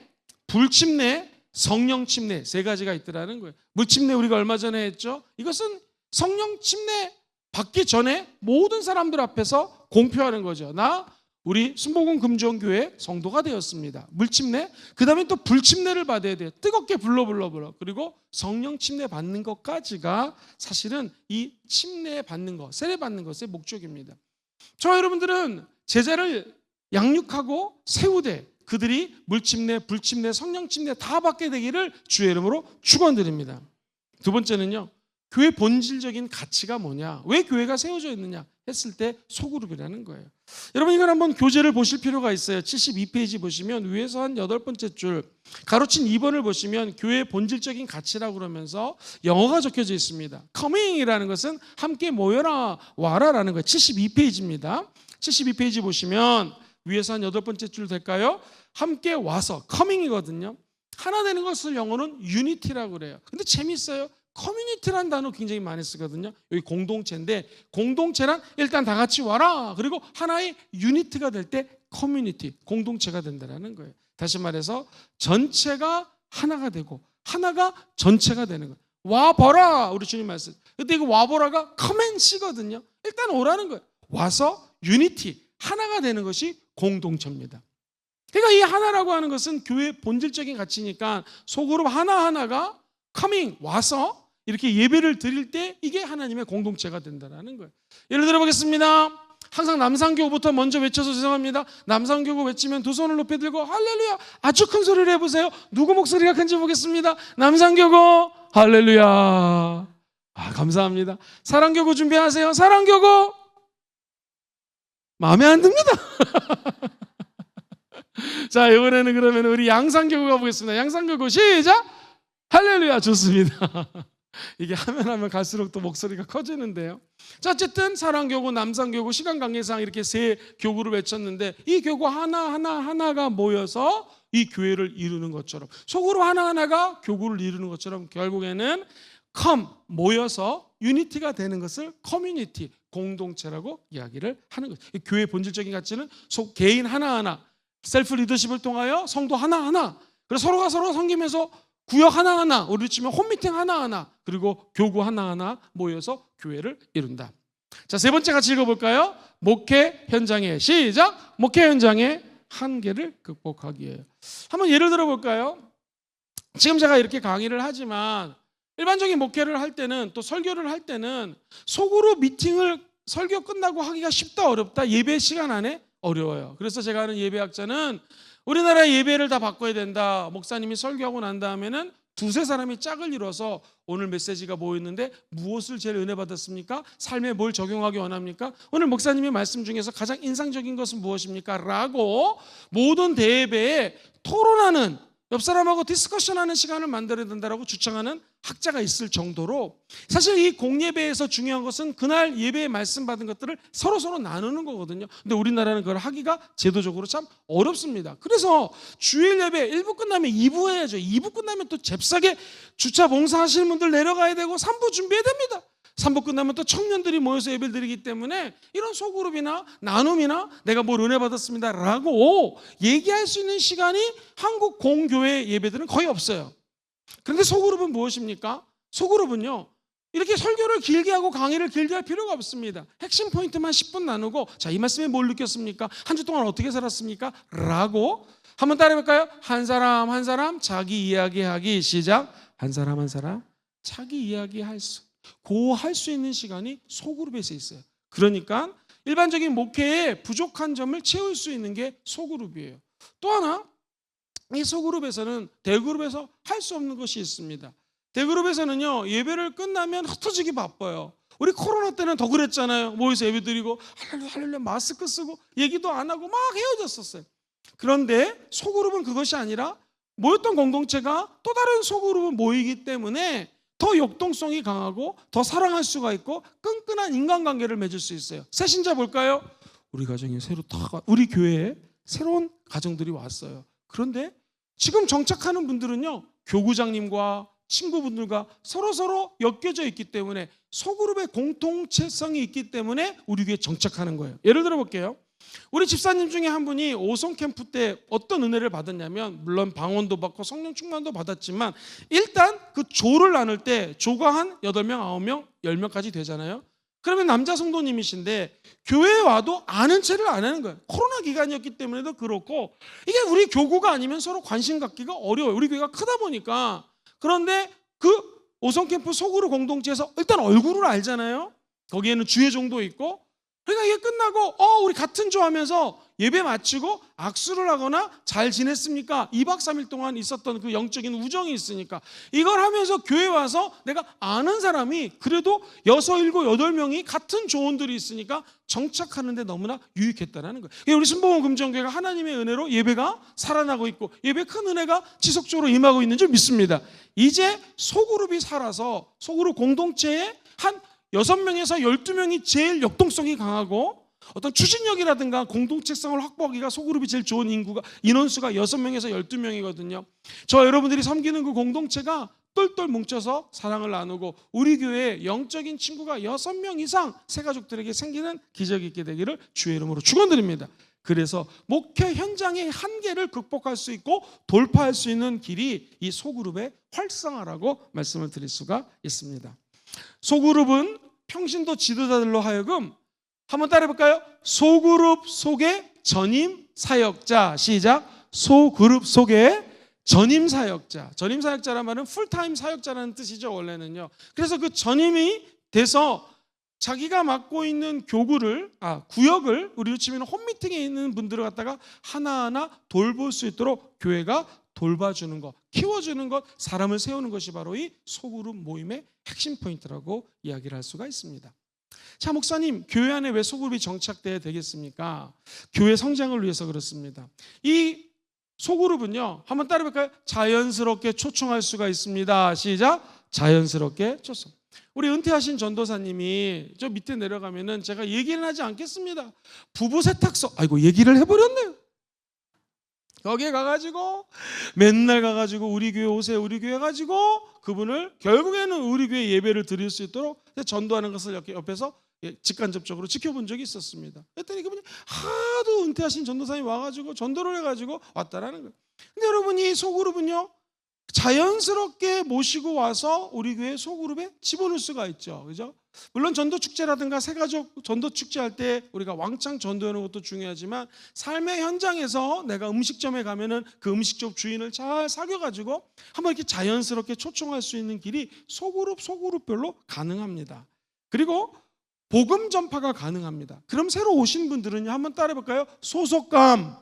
불침례, 성령 침례 3가지가 있더라는 거예요. 물침례 우리가 얼마 전에 했죠. 이것은 성령 침례 받기 전에 모든 사람들 앞에서 공표하는 거죠. 나 우리 순복음 금정교회 성도가 되었습니다. 물침례. 그 다음에 또 불침례를 받아야 돼요. 뜨겁게 불러. 그리고 성령 침례 받는 것까지가 사실은 이 침례 받는 것, 세례 받는 것의 목적입니다. 저와 여러분들은 제자를 양육하고 세우되 그들이 물침례, 불침례, 성령침례 다 받게 되기를 주의 이름으로 축원드립니다. 두 번째는요. 교회 본질적인 가치가 뭐냐? 왜 교회가 세워져 있느냐? 했을 때 소그룹이라는 거예요. 여러분 이걸 한번 교재를 보실 필요가 있어요. 72페이지 보시면 위에서 한 8번째 줄 가로친 2번을 보시면 교회의 본질적인 가치라고 그러면서 영어가 적혀져 있습니다. coming이라는 것은 함께 모여라 와라라는 거예요. 72페이지입니다. 72페이지 보시면 위에서 한 8번째 줄 될까요? 함께 와서 coming이거든요. 하나 되는 것을 영어는 unity라고 그래요. 근데 재미있어요. 커뮤니티라는 단어 굉장히 많이 쓰거든요. 여기 공동체인데 공동체란 일단 다 같이 와라. 그리고 하나의 유니트가 될 때 커뮤니티, 공동체가 된다는 거예요. 다시 말해서 전체가 하나가 되고 하나가 전체가 되는 거예요. 와보라 우리 주님 말씀. 근데 이거 와보라가 커맨시거든요. 일단 오라는 거예요. 와서 유니티, 하나가 되는 것이 공동체입니다. 그러니까 이 하나라고 하는 것은 교회의 본질적인 가치니까 소그룹 하나하나가 커밍, 와서 이렇게 예배를 드릴 때 이게 하나님의 공동체가 된다는 거예요. 예를 들어 보겠습니다. 항상 남산교구부터 먼저 외쳐서 죄송합니다. 남산교구 외치면 두 손을 높이 들고 할렐루야 아주 큰 소리를 해보세요. 누구 목소리가 큰지 보겠습니다. 남산교구 할렐루야. 감사합니다. 사랑교구 준비하세요. 사랑교구 마음에 안 듭니다. 자, 이번에는 그러면 우리 양산교구 가보겠습니다. 양산교구 시작. 할렐루야. 좋습니다. 이게 하면 갈수록 또 목소리가 커지는데요. 자, 어쨌든 사랑교구, 남산교구 시간 관계상 이렇게 세 교구를 외쳤는데 이 교구 하나가 모여서 이 교회를 이루는 것처럼 속으로 하나하나가 교구를 이루는 것처럼 결국에는 모여서 유니티가 되는 것을 커뮤니티, 공동체라고 이야기를 하는 거죠. 교회의 본질적인 가치는 개인 하나하나, 셀프 리더십을 통하여 성도 하나하나, 그래서 서로가 서로 섬기면서 구역 하나하나, 우리 치면 홈미팅 하나하나, 그리고 교구 하나하나 모여서 교회를 이룬다. 자, 세 번째 같이 읽어볼까요? 목회 현장의 시작. 목회 현장의 한계를 극복하기예요. 한번 예를 들어볼까요? 지금 제가 이렇게 강의를 하지만 일반적인 목회를 할 때는 또 설교를 할 때는 속으로 미팅을 설교 끝나고 하기가 쉽다 어렵다? 예배 시간 안에 어려워요. 그래서 제가 아는 예배학자는 우리나라의 예배를 다 바꿔야 된다. 목사님이 설교하고 난 다음에는 두세 사람이 짝을 이뤄서 오늘 메시지가 뭐였는데 무엇을 제일 은혜 받았습니까? 삶에 뭘 적용하기 원합니까? 오늘 목사님의 말씀 중에서 가장 인상적인 것은 무엇입니까? 라고 모든 대예배에 토론하는, 옆 사람하고 디스커션하는 시간을 만들어야 된다고 주장하는 학자가 있을 정도로 사실 이 공예배에서 중요한 것은 그날 예배에 말씀 받은 것들을 서로 나누는 거거든요. 근데 우리나라는 그걸 하기가 제도적으로 참 어렵습니다. 그래서 주일 예배 1부 끝나면 2부 해야죠. 2부 끝나면 또 잽싸게 주차 봉사하시는 분들 내려가야 되고 3부 준비해야 됩니다. 3부 끝나면 또 청년들이 모여서 예배를 드리기 때문에 이런 소그룹이나 나눔이나 내가 뭘 은혜 받았습니다 라고 얘기할 수 있는 시간이 한국 공교회 예배들은 거의 없어요. 그런데 소그룹은 무엇입니까? 소그룹은요, 이렇게 설교를 길게 하고 강의를 길게 할 필요가 없습니다. 핵심 포인트만 10분 나누고, 자, 이 말씀에 뭘 느꼈습니까? 한 주 동안 어떻게 살았습니까? 라고 한번 따라해볼까요? 한 사람 자기 이야기하기 시작. 한 사람 자기 이야기할 수 있는 시간이 소그룹에서 있어요. 그러니까 일반적인 목회에 부족한 점을 채울 수 있는 게 소그룹이에요. 또 하나, 이 소그룹에서는 대그룹에서 할 수 없는 것이 있습니다. 대그룹에서는요, 예배를 끝나면 흩어지기 바빠요. 우리 코로나 때는 더 그랬잖아요. 모여서 예배 드리고 할렐루야 마스크 쓰고 얘기도 안 하고 막 헤어졌었어요. 그런데 소그룹은 그것이 아니라 모였던 공동체가 또 다른 소그룹은 모이기 때문에 더 역동성이 강하고 더 사랑할 수가 있고 끈끈한 인간관계를 맺을 수 있어요. 새신자 볼까요? 우리 가정에 우리 교회에 새로운 가정들이 왔어요. 그런데 지금 정착하는 분들은요, 교구장님과 친구분들과 서로 엮여져 있기 때문에 소그룹의 공동체성이 있기 때문에 우리 교회에 정착하는 거예요. 예를 들어 볼게요. 우리 집사님 중에 한 분이 오송 캠프 때 어떤 은혜를 받았냐면, 물론 방언도 받고 성령 충만도 받았지만 일단 그 조를 나눌 때 조가 한 8명, 9명, 10명까지 되잖아요. 그러면 남자 성도님이신데 교회에 와도 아는 체를 안 하는 거예요. 코로나 기간이었기 때문에도 그렇고, 이게 우리 교구가 아니면 서로 관심 갖기가 어려워요. 우리 교회가 크다 보니까. 그런데 그 오송 캠프 소그룹 공동체에서 일단 얼굴을 알잖아요. 거기에는 주회종도 있고, 그러니까 이게 끝나고 우리 같은 조 하면서 예배 마치고 악수를 하거나 잘 지냈습니까? 2박 3일 동안 있었던 그 영적인 우정이 있으니까 이걸 하면서 교회 와서 내가 아는 사람이 그래도 6, 7, 8명이 같은 조원들이 있으니까 정착하는데 너무나 유익했다는 거예요. 우리 순복음 금정교회가 하나님의 은혜로 예배가 살아나고 있고 예배 큰 은혜가 지속적으로 임하고 있는 줄 믿습니다. 이제 소그룹이 살아서 소그룹 공동체에 한 6명에서 12명이 제일 역동성이 강하고 어떤 추진력이라든가 공동체성을 확보하기가 소그룹이 제일 좋은 인원수가 6명에서 12명이거든요. 저 여러분들이 섬기는 그 공동체가 똘똘 뭉쳐서 사랑을 나누고 우리 교회에 영적인 친구가 6명 이상 새가족들에게 생기는 기적이 있게 되기를 주의 이름으로 축원드립니다. 그래서 목회 현장의 한계를 극복할 수 있고 돌파할 수 있는 길이 이 소그룹의 활성화라고 말씀을 드릴 수가 있습니다. 소그룹은 평신도 지도자들로 하여금 한번 따라해볼까요? 소그룹 속의 전임 사역자. 시작. 소그룹 속의 전임 사역자. 전임 사역자란 말은 풀타임 사역자라는 뜻이죠, 원래는요. 그래서 그 전임이 돼서 자기가 맡고 있는 구역을 우리로 치면 홈미팅에 있는 분들을 갖다가 하나하나 돌볼 수 있도록 교회가 돌봐주는 것, 키워주는 것, 사람을 세우는 것이 바로 이 소그룹 모임의 핵심 포인트라고 이야기를 할 수가 있습니다. 자, 목사님, 교회 안에 왜 소그룹이 정착돼야 되겠습니까? 교회 성장을 위해서 그렇습니다. 이 소그룹은요, 한번 따라해볼까요? 자연스럽게 초청할 수가 있습니다. 시작! 자연스럽게 초청. 우리 은퇴하신 전도사님이 저 밑에 내려가면은 제가 얘기는 하지 않겠습니다. 부부 세탁소, 아이고 얘기를 해버렸네요. 거기에 가가지고 맨날 가가지고 우리 교회 오세요, 우리 교회 가지고 그분을 결국에는 우리 교회 예배를 드릴 수 있도록 전도하는 것을 이렇게 옆에서 직간접적으로 지켜본 적이 있었습니다. 그랬더니 그분이 하도 은퇴하신 전도사님이 와가지고 전도를 해가지고 왔다라는 거예요. 근데 여러분, 이 소그룹은요, 자연스럽게 모시고 와서 우리 교회 소그룹에 집어넣을 수가 있죠. 그죠? 물론 전도 축제라든가 새가족 전도 축제할 때 우리가 왕창 전도하는 것도 중요하지만, 삶의 현장에서 내가 음식점에 가면은 그 음식점 주인을 잘 사귀어가지고 한번 이렇게 자연스럽게 초청할 수 있는 길이 소그룹별로 가능합니다. 그리고 복음 전파가 가능합니다. 그럼 새로 오신 분들은요, 한번 따라해볼까요? 소속감,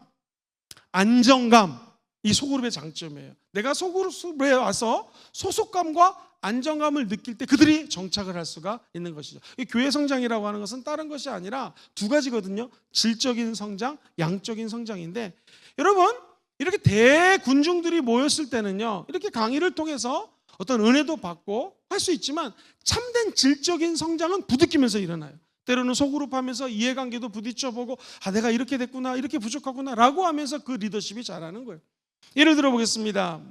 안정감, 이 소그룹의 장점이에요. 내가 소그룹에 와서 소속감과 안정감을 느낄 때 그들이 정착을 할 수가 있는 것이죠. 이 교회 성장이라고 하는 것은 다른 것이 아니라 두 가지거든요. 질적인 성장, 양적인 성장인데, 여러분, 이렇게 대군중들이 모였을 때는요, 이렇게 강의를 통해서 어떤 은혜도 받고 할 수 있지만, 참된 질적인 성장은 부딪히면서 일어나요. 때로는 소그룹하면서 이해관계도 부딪혀보고, 내가 이렇게 됐구나, 이렇게 부족하구나 라고 하면서 그 리더십이 자라는 거예요. 예를 들어 보겠습니다.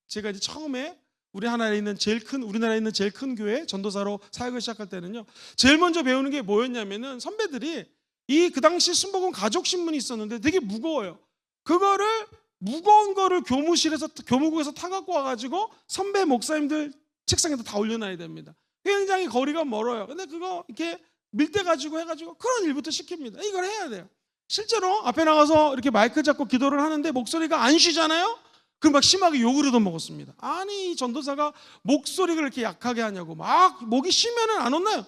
제가 이제 처음에 우리나라에 있는 제일 큰 교회 전도사로 사역을 시작할 때는요, 제일 먼저 배우는 게 뭐였냐면은, 선배들이 그 당시 순복음 가족 신문이 있었는데 되게 무거워요. 무거운 거를 교무국에서 타갖고 와가지고 선배 목사님들 책상에다 다 올려놔야 됩니다. 굉장히 거리가 멀어요. 근데 그거 이렇게 밀대 가지고 해가지고 그런 일부터 시킵니다. 이걸 해야 돼요. 실제로 앞에 나가서 이렇게 마이크 잡고 기도를 하는데 목소리가 안 쉬잖아요? 그럼 막 심하게 욕을 얻어먹었습니다. 아니, 이 전도사가 목소리를 이렇게 약하게 하냐고. 막 목이 쉬면은 안 혼나요.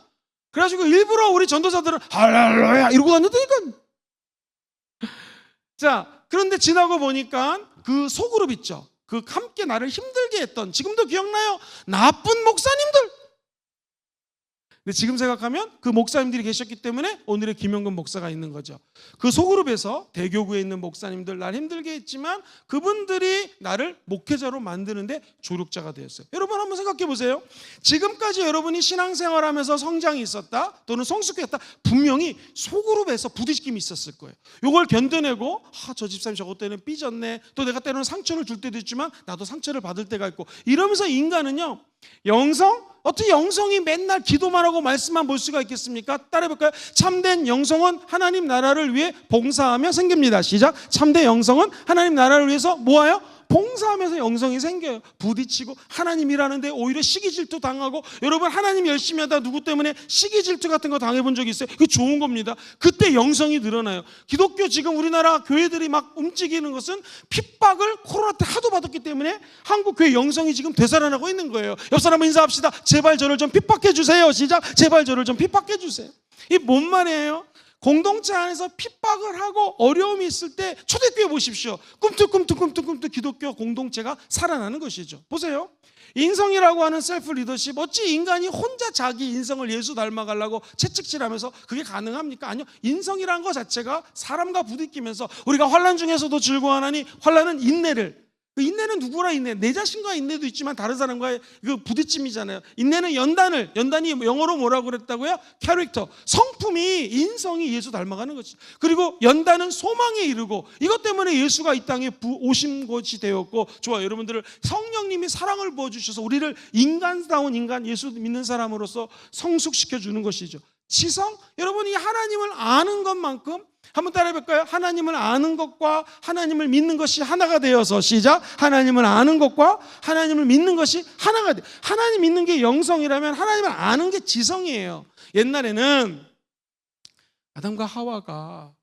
그래가지고 일부러 우리 전도사들은 할렐루야 이러고 다녔다니까. 자, 그런데 지나고 보니까 그 소그룹 있죠. 그 함께 나를 힘들게 했던, 지금도 기억나요? 나쁜 목사님들. 근데 지금 생각하면 그 목사님들이 계셨기 때문에 오늘의 김영근 목사가 있는 거죠. 그 소그룹에서 대교구에 있는 목사님들 날 힘들게 했지만 그분들이 나를 목회자로 만드는데 조력자가 되었어요. 여러분 한번 생각해 보세요. 지금까지 여러분이 신앙생활하면서 성장이 있었다 또는 성숙했다, 분명히 소그룹에서 부딪힘이 있었을 거예요. 이걸 견뎌내고 저 집사님 저것 때는 삐졌네, 또 내가 때로는 상처를 줄 때도 있지만 나도 상처를 받을 때가 있고, 이러면서 인간은요, 어떻게 영성이 맨날 기도만 하고 말씀만 볼 수가 있겠습니까? 따라해볼까요? 참된 영성은 하나님 나라를 위해 봉사하며 생깁니다. 시작. 참된 영성은 하나님 나라를 위해서 뭐하여? 봉사하면서 영성이 생겨요. 부딪히고 하나님이라는데 오히려 시기질투 당하고, 여러분 하나님 열심히 하다 누구 때문에 시기질투 같은 거 당해본 적 있어요? 그게 좋은 겁니다. 그때 영성이 늘어나요. 기독교 지금 우리나라 교회들이 막 움직이는 것은 핍박을 코로나 때 하도 받았기 때문에 한국 교회 영성이 지금 되살아나고 있는 거예요. 옆 사람 인사합시다. 제발 저를 좀 핍박해 주세요. 시작. 제발 저를 좀 핍박해 주세요. 이게 뭔 말이에요? 공동체 안에서 핍박을 하고 어려움이 있을 때 초대교회 보십시오. 꿈틀꿈틀 기독교 공동체가 살아나는 것이죠. 보세요. 인성이라고 하는 셀프 리더십, 어찌 인간이 혼자 자기 인성을 예수 닮아가려고 채찍질하면서 그게 가능합니까? 아니요. 인성이라는 것 자체가 사람과 부딪히면서, 우리가 환난 중에서도 즐거워하나니 환난은 인내를, 그 인내는 누구라 인내? 내 자신과의 인내도 있지만 다른 사람과의 그 부딪힘이잖아요. 인내는 연단이 영어로 뭐라고 그랬다고요? 캐릭터, 성품이, 인성이 예수 닮아가는 거지. 그리고 연단은 소망에 이르고, 이것 때문에 예수가 이 땅에 오신 것이 되었고, 좋아요. 여러분들을 성령님이 사랑을 부어주셔서 우리를 인간다운 인간, 예수 믿는 사람으로서 성숙시켜 주는 것이죠. 지성, 여러분이 하나님을 아는 것만큼, 한번 따라해볼까요? 하나님을 아는 것과 하나님을 믿는 것이 하나가 되어서, 시작. 하나님을 아는 것과 하나님을 믿는 것이 하나가 돼. 하나님 믿는 게 영성이라면 하나님을 아는 게 지성이에요. 옛날에는 아담과 하와가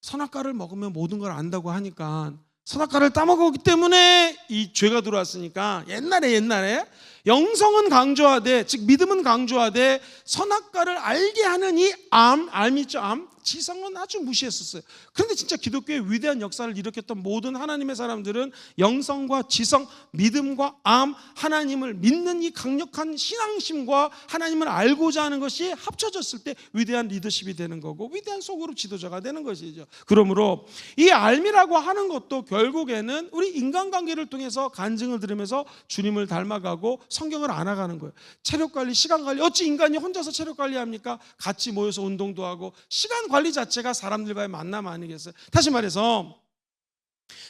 선악과를 먹으면 모든 걸 안다고 하니까 선악과를 따먹었기 때문에 이 죄가 들어왔으니까 옛날에 영성은 강조하되, 즉 믿음은 강조하되 선악과를 알게 하는 이 암 있죠, 암. 지성은 아주 무시했었어요. 그런데 진짜 기독교의 위대한 역사를 일으켰던 모든 하나님의 사람들은 영성과 지성, 믿음과 암, 하나님을 믿는 이 강력한 신앙심과 하나님을 알고자 하는 것이 합쳐졌을 때 위대한 리더십이 되는 거고 위대한 소그룹 지도자가 되는 것이죠. 그러므로 이 알미라고 하는 것도 결국에는 우리 인간관계를 통해서 간증을 들으면서 주님을 닮아가고 성경을 알아가는 거예요. 체력관리, 시간관리. 어찌 인간이 혼자서 체력관리합니까? 같이 모여서 운동도 하고. 시간 관리 자체가 사람들과의 만남 아니겠어요? 다시 말해서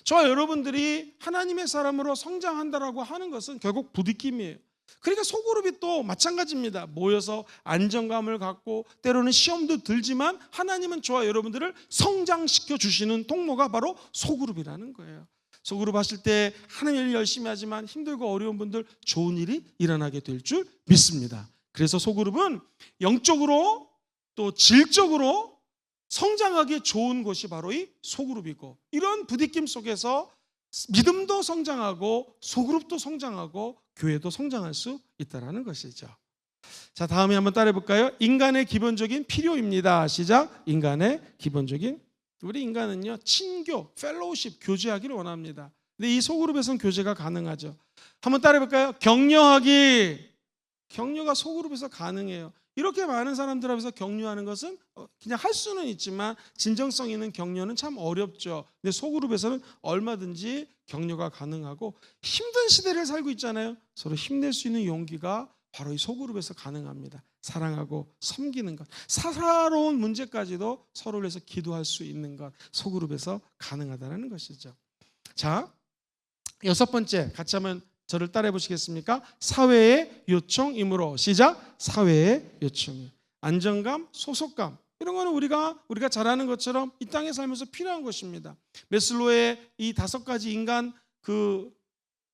저와 여러분들이 하나님의 사람으로 성장한다라고 하는 것은 결국 부딪힘이에요. 그러니까 소그룹이 또 마찬가지입니다. 모여서 안정감을 갖고 때로는 시험도 들지만 하나님은 저와 여러분들을 성장시켜 주시는 통로가 바로 소그룹이라는 거예요. 소그룹 하실 때 하는 일 열심히 하지만 힘들고 어려운 분들 좋은 일이 일어나게 될 줄 믿습니다. 그래서 소그룹은 영적으로 또 질적으로 성장하기에 좋은 곳이 바로 이 소그룹이고, 이런 부딪힘 속에서 믿음도 성장하고 소그룹도 성장하고 교회도 성장할 수 있다는 것이죠. 자, 다음에 한번 따라해 볼까요? 인간의 기본적인 필요입니다. 시작. 인간의 기본적인, 우리 인간은요 친교, 펠로우십, 교제하기를 원합니다. 근데 이 소그룹에서는 교제가 가능하죠. 한번 따라해 볼까요? 격려하기. 격려가 소그룹에서 가능해요. 이렇게 많은 사람들 앞에서 격려하는 것은 그냥 할 수는 있지만 진정성 있는 격려는 참 어렵죠. 근데 소그룹에서는 얼마든지 격려가 가능하고, 힘든 시대를 살고 있잖아요. 서로 힘낼 수 있는 용기가 바로 이 소그룹에서 가능합니다. 사랑하고 섬기는 것, 사사로운 문제까지도 서로를 위해서 기도할 수 있는 것, 소그룹에서 가능하다는 것이죠. 자, 6번째, 같이 한번 저를 따라해 보시겠습니까? 사회의 요청이므로. 시작. 사회의 요청. 안정감, 소속감, 이런 거는 우리가 잘하는 것처럼 이 땅에 살면서 필요한 것입니다. 메슬로의 이 5가지 인간 그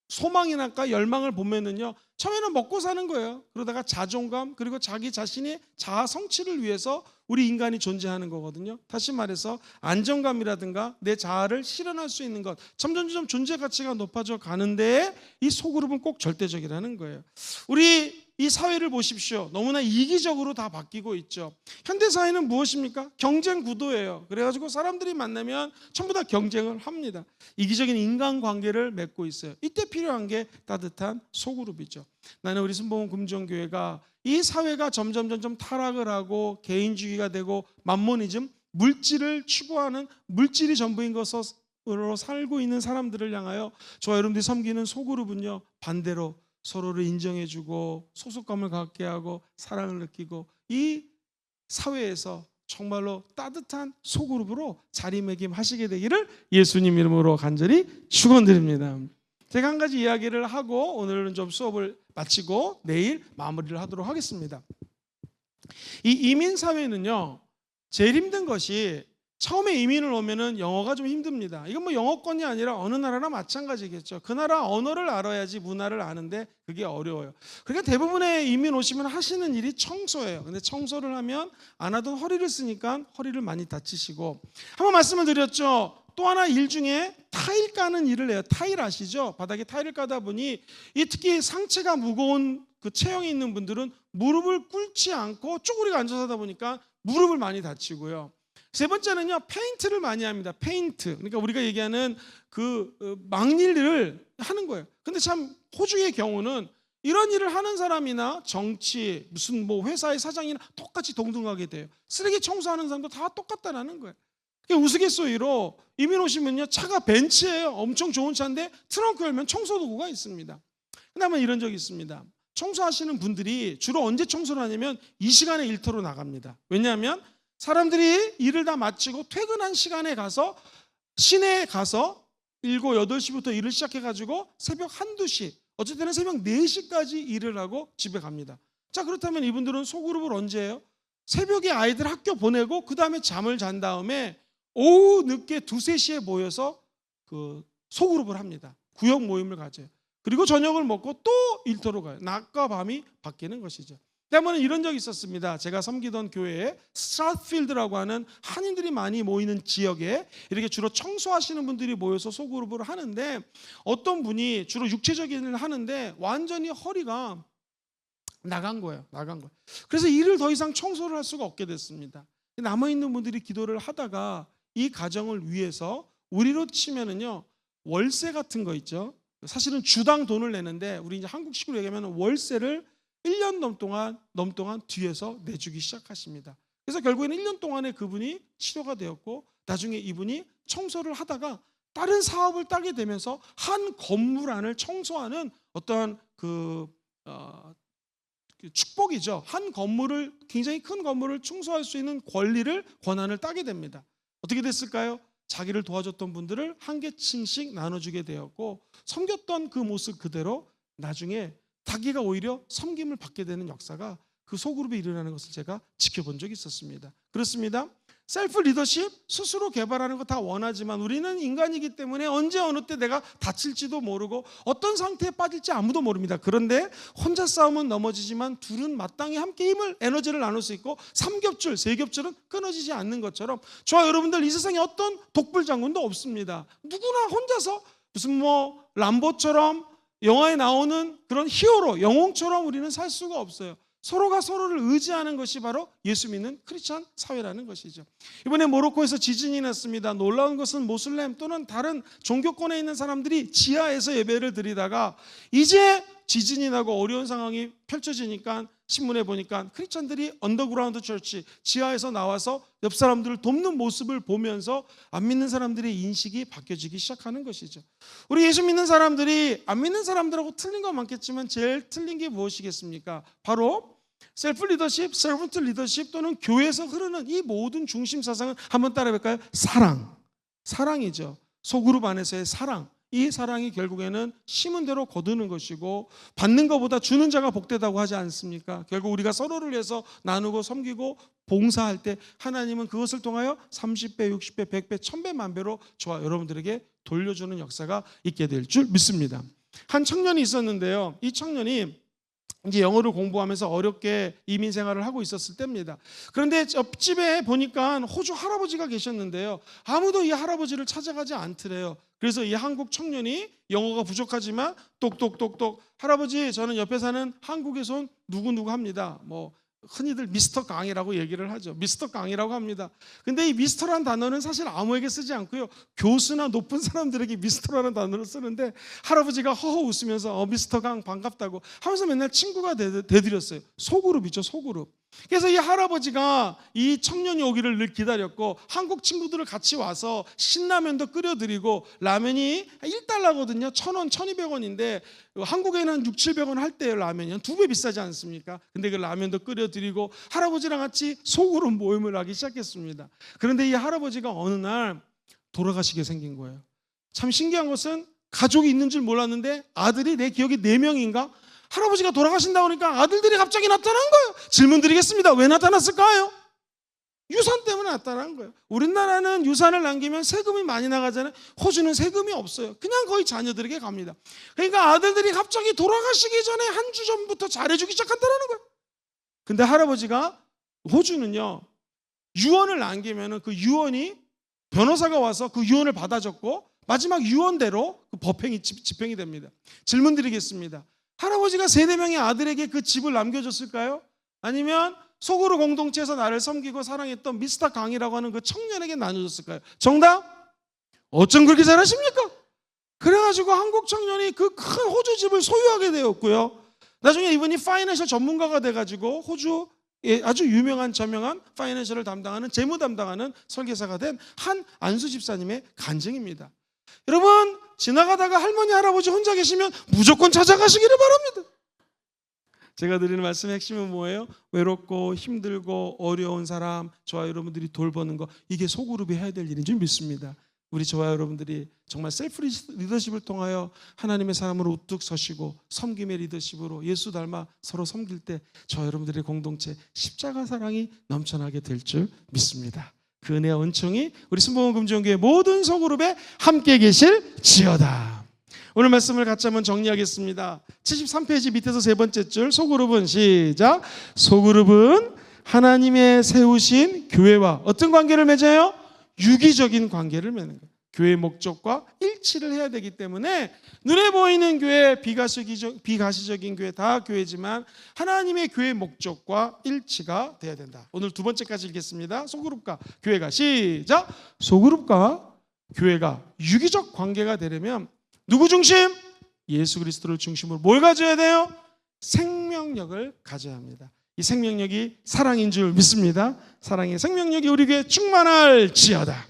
소망이나 열망을 보면은요, 처음에는 먹고 사는 거예요. 그러다가 자존감, 그리고 자기 자신의 자아 성취를 위해서 우리 인간이 존재하는 거거든요. 다시 말해서 안정감이라든가 내 자아를 실현할 수 있는 것, 점점 존재 가치가 높아져 가는데 이 소그룹은 꼭 절대적이라는 거예요. 우리 이 사회를 보십시오. 너무나 이기적으로 다 바뀌고 있죠. 현대 사회는 무엇입니까? 경쟁 구도예요. 그래가지고 사람들이 만나면 전부 다 경쟁을 합니다. 이기적인 인간관계를 맺고 있어요. 이때 필요한 게 따뜻한 소그룹이죠. 나는 우리 순복음 금정교회가 이 사회가 점점 타락을 하고 개인주의가 되고 만모니즘, 물질을 추구하는, 물질이 전부인 것으로 살고 있는 사람들을 향하여 저와 여러분들이 섬기는 소그룹은요, 반대로 서로를 인정해주고 소속감을 갖게 하고 사랑을 느끼고 이 사회에서 정말로 따뜻한 소그룹으로 자리매김하시게 되기를 예수님 이름으로 간절히 축원드립니다. 제가 한 가지 이야기를 하고 오늘은 좀 수업을 마치고 내일 마무리를 하도록 하겠습니다. 이 이민 사회는요, 제일 힘든 것이 처음에 이민을 오면은 영어가 좀 힘듭니다. 이건 뭐 영어권이 아니라 어느 나라나 마찬가지겠죠. 그 나라 언어를 알아야지 문화를 아는데 그게 어려워요. 그러니까 대부분의 이민 오시면 하시는 일이 청소예요. 근데 청소를 하면 안 하던 허리를 쓰니까 허리를 많이 다치시고, 한번 말씀을 드렸죠. 또 하나 일 중에 타일 까는 일을 해요. 타일 아시죠? 바닥에 타일을 까다 보니 이 특히 상체가 무거운 그 체형이 있는 분들은 무릎을 꿇지 않고 쪼그리고 앉아서 하다 보니까 무릎을 많이 다치고요. 세 번째는요, 페인트를 많이 합니다. 페인트. 그러니까 우리가 얘기하는 그 막일을 하는 거예요. 근데 참 호주의 경우는 이런 일을 하는 사람이나 정치, 무슨 뭐 회사의 사장이나 똑같이 동등하게 돼요. 쓰레기 청소하는 사람도 다 똑같다라는 거예요. 우스갯소리로 이민 오시면요, 차가 벤츠예요. 엄청 좋은 차인데 트렁크 열면 청소 도구가 있습니다. 근데 한번 이런 적이 있습니다. 청소하시는 분들이 주로 언제 청소를 하냐면 이 시간에 일터로 나갑니다. 왜냐하면 사람들이 일을 다 마치고 퇴근한 시간에 가서 시내에 가서 7, 8시부터 일을 시작해가지고 새벽 1, 2시, 어쨌든 새벽 4시까지 일을 하고 집에 갑니다. 자, 그렇다면 이분들은 소그룹을 언제 해요? 새벽에 아이들 학교 보내고 그 다음에 잠을 잔 다음에 오후 늦게 2, 3시에 모여서 그 소그룹을 합니다. 구역 모임을 가져요. 그리고 저녁을 먹고 또 일터로 가요. 낮과 밤이 바뀌는 것이죠. 때문에 이런 적이 있었습니다. 제가 섬기던 교회에 스트라트필드라고 하는 한인들이 많이 모이는 지역에 이렇게 주로 청소하시는 분들이 모여서 소그룹을 하는데, 어떤 분이 주로 육체적인 일을 하는데 완전히 허리가 나간 거예요. 그래서 일을 더 이상 청소를 할 수가 없게 됐습니다. 남아있는 분들이 기도를 하다가 이 가정을 위해서, 우리로 치면은요 월세 같은 거 있죠. 사실은 주당 돈을 내는데 우리 이제 한국식으로 얘기하면 월세를 1년 넘동안 뒤에서 내주기 시작하십니다. 그래서 결국에는 1년 동안에 그분이 치료가 되었고, 나중에 이분이 청소를 하다가 다른 사업을 따게 되면서 한 건물 안을 청소하는 어떤 축복이죠. 한 건물을, 굉장히 큰 건물을 청소할 수 있는 권한을 따게 됩니다. 어떻게 됐을까요? 자기를 도와줬던 분들을 한 개층씩 나눠주게 되었고, 섬겼던 그 모습 그대로 나중에 자기가 오히려 섬김을 받게 되는 역사가 그 소그룹에 일어나는 것을 제가 지켜본 적이 있었습니다. 그렇습니다. 셀프 리더십, 스스로 개발하는 거 다 원하지만 우리는 인간이기 때문에 언제 어느 때 내가 다칠지도 모르고 어떤 상태에 빠질지 아무도 모릅니다. 그런데 혼자 싸움은 넘어지지만 둘은 마땅히 함께 에너지를 나눌 수 있고, 삼겹줄, 세겹줄은 끊어지지 않는 것처럼, 저와 여러분들 이 세상에 어떤 독불장군도 없습니다. 누구나 혼자서 무슨 람보처럼 영화에 나오는 그런 히어로, 영웅처럼 우리는 살 수가 없어요. 서로가 서로를 의지하는 것이 바로 예수 믿는 크리스찬 사회라는 것이죠. 이번에 모로코에서 지진이 났습니다. 놀라운 것은 모슬렘 또는 다른 종교권에 있는 사람들이 지하에서 예배를 드리다가 이제 지진이 나고 어려운 상황이 펼쳐지니까 신문에 보니까 크리스찬들이 언더그라운드 처치, 지하에서 나와서 옆 사람들을 돕는 모습을 보면서 안 믿는 사람들의 인식이 바뀌어지기 시작하는 것이죠. 우리 예수 믿는 사람들이 안 믿는 사람들하고 틀린 건 많겠지만 제일 틀린 게 무엇이겠습니까? 바로 셀프 리더십, 서번트 리더십 또는 교회에서 흐르는 이 모든 중심 사상은 한번 따라해볼까요? 사랑이죠. 소그룹 안에서의 사랑. 이 사랑이 결국에는 심은 대로 거두는 것이고, 받는 것보다 주는 자가 복되다고 하지 않습니까? 결국 우리가 서로를 위해서 나누고 섬기고 봉사할 때 하나님은 그것을 통하여 30배, 60배, 100배, 1000배, 만배로 저와 여러분들에게 돌려주는 역사가 있게 될 줄 믿습니다. 한 청년이 있었는데요. 이 청년이 이제 영어를 공부하면서 어렵게 이민 생활을 하고 있었을 때입니다. 그런데 옆집에 보니까 호주 할아버지가 계셨는데요. 아무도 이 할아버지를 찾아가지 않더래요. 그래서 이 한국 청년이 영어가 부족하지만 똑똑똑똑, 할아버지 저는 옆에 사는 한국에서 온 누구누구 합니다. 흔히들 미스터 강이라고 얘기를 하죠. 미스터 강이라고 합니다. 근데 이 미스터라는 단어는 사실 아무에게 쓰지 않고요, 교수나 높은 사람들에게 미스터라는 단어를 쓰는데, 할아버지가 허허 웃으면서 미스터 강 반갑다고 하면서 맨날 친구가 되드렸어요. 소그룹이죠, 소그룹. 그래서 이 할아버지가 이 청년이 오기를 늘 기다렸고, 한국 친구들을 같이 와서 신라면도 끓여드리고, 라면이 1달러거든요. 1,000원, 1,200원인데 한국에는 한 6, 700원 할 때요. 라면이 한 2배 비싸지 않습니까? 근데 그 라면도 끓여드리고 할아버지랑 같이 소그룹 모임을 하기 시작했습니다. 그런데 이 할아버지가 어느 날 돌아가시게 생긴 거예요. 참 신기한 것은 가족이 있는 줄 몰랐는데 아들이, 내 기억에 4명인가? 할아버지가 돌아가신다고 하니까 아들들이 갑자기 나타난 거예요. 질문 드리겠습니다. 왜 나타났을까요? 유산 때문에 나타난 거예요. 우리나라는 유산을 남기면 세금이 많이 나가잖아요. 호주는 세금이 없어요. 그냥 거의 자녀들에게 갑니다. 그러니까 아들들이 갑자기 돌아가시기 전에 한 주 전부터 잘해주기 시작한다는 거예요. 근데 할아버지가, 호주는요, 유언을 남기면 그 유언이 변호사가 와서 그 유언을 받아줬고 마지막 유언대로 그 법행이 집행이 됩니다. 질문 드리겠습니다. 할아버지가 3-4명의 아들에게 그 집을 남겨줬을까요? 아니면 소그룹 공동체에서 나를 섬기고 사랑했던 미스터 강이라고 하는 그 청년에게 나눠줬을까요? 정답? 어쩜 그렇게 잘하십니까? 그래가지고 한국 청년이 그 큰 호주 집을 소유하게 되었고요. 나중에 이분이 파이낸셜 전문가가 돼가지고 호주에 아주 유명한 저명한 파이낸셜을 담당하는, 재무 담당하는 설계사가 된 한 안수 집사님의 간증입니다. 여러분, 지나가다가 할머니 할아버지 혼자 계시면 무조건 찾아가시기를 바랍니다. 제가 드리는 말씀의 핵심은 뭐예요? 외롭고 힘들고 어려운 사람, 저와 여러분들이 돌보는 거, 이게 소그룹이 해야 될 일인 줄 믿습니다. 우리 저와 여러분들이 정말 셀프 리더십을 통하여 하나님의 사람으로 우뚝 서시고 섬김의 리더십으로 예수 닮아 서로 섬길 때 저와 여러분들의 공동체 십자가 사랑이 넘쳐나게 될 줄 믿습니다. 그 은혜와 은총이 우리 순복음 금주교회 모든 소그룹에 함께 계실지어다. 오늘 말씀을 같이 한번 정리하겠습니다. 73페이지 밑에서 세 번째 줄, 소그룹은 시작. 소그룹은 하나님의 세우신 교회와 어떤 관계를 맺어요? 유기적인 관계를 맺는 거예요. 교회의 목적과 일치를 해야 되기 때문에 눈에 보이는 교회, 비가시적인 교회 다 교회지만 하나님의 교회의 목적과 일치가 돼야 된다. 오늘 두 번째까지 읽겠습니다. 소그룹과 교회가 시작. 소그룹과 교회가 유기적 관계가 되려면 누구 중심? 예수 그리스도를 중심으로 뭘 가져야 돼요? 생명력을 가져야 합니다. 이 생명력이 사랑인 줄 믿습니다. 사랑의 생명력이 우리 교회에 충만할지어다.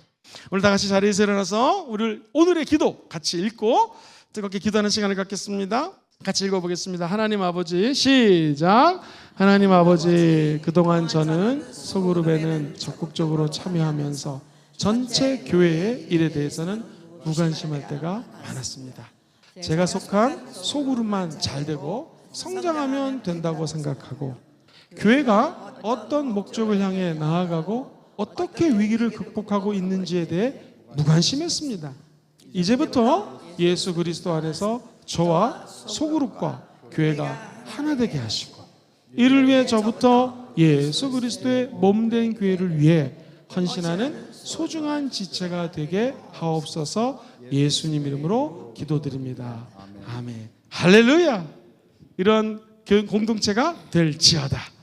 오늘 다 같이 자리에서 일어나서 오늘의 기도 같이 읽고 뜨겁게 기도하는 시간을 갖겠습니다. 같이 읽어보겠습니다. 하나님 아버지 시작. 하나님 아버지, 그동안 저는 소그룹에는 적극적으로 참여하면서 전체 교회의 일에 대해서는 무관심할 때가 많았습니다. 제가 속한 소그룹만 잘 되고 성장하면 된다고 생각하고 교회가 어떤 목적을 향해 나아가고 어떻게 위기를 극복하고 있는지에 대해 무관심했습니다. 이제부터 예수 그리스도 안에서 저와 소그룹과 교회가 하나 되게 하시고 이를 위해 저부터 예수 그리스도의 몸된 교회를 위해 헌신하는 소중한 지체가 되게 하옵소서. 예수님 이름으로 기도드립니다. 아멘. 할렐루야. 이런 공동체가 될지어다.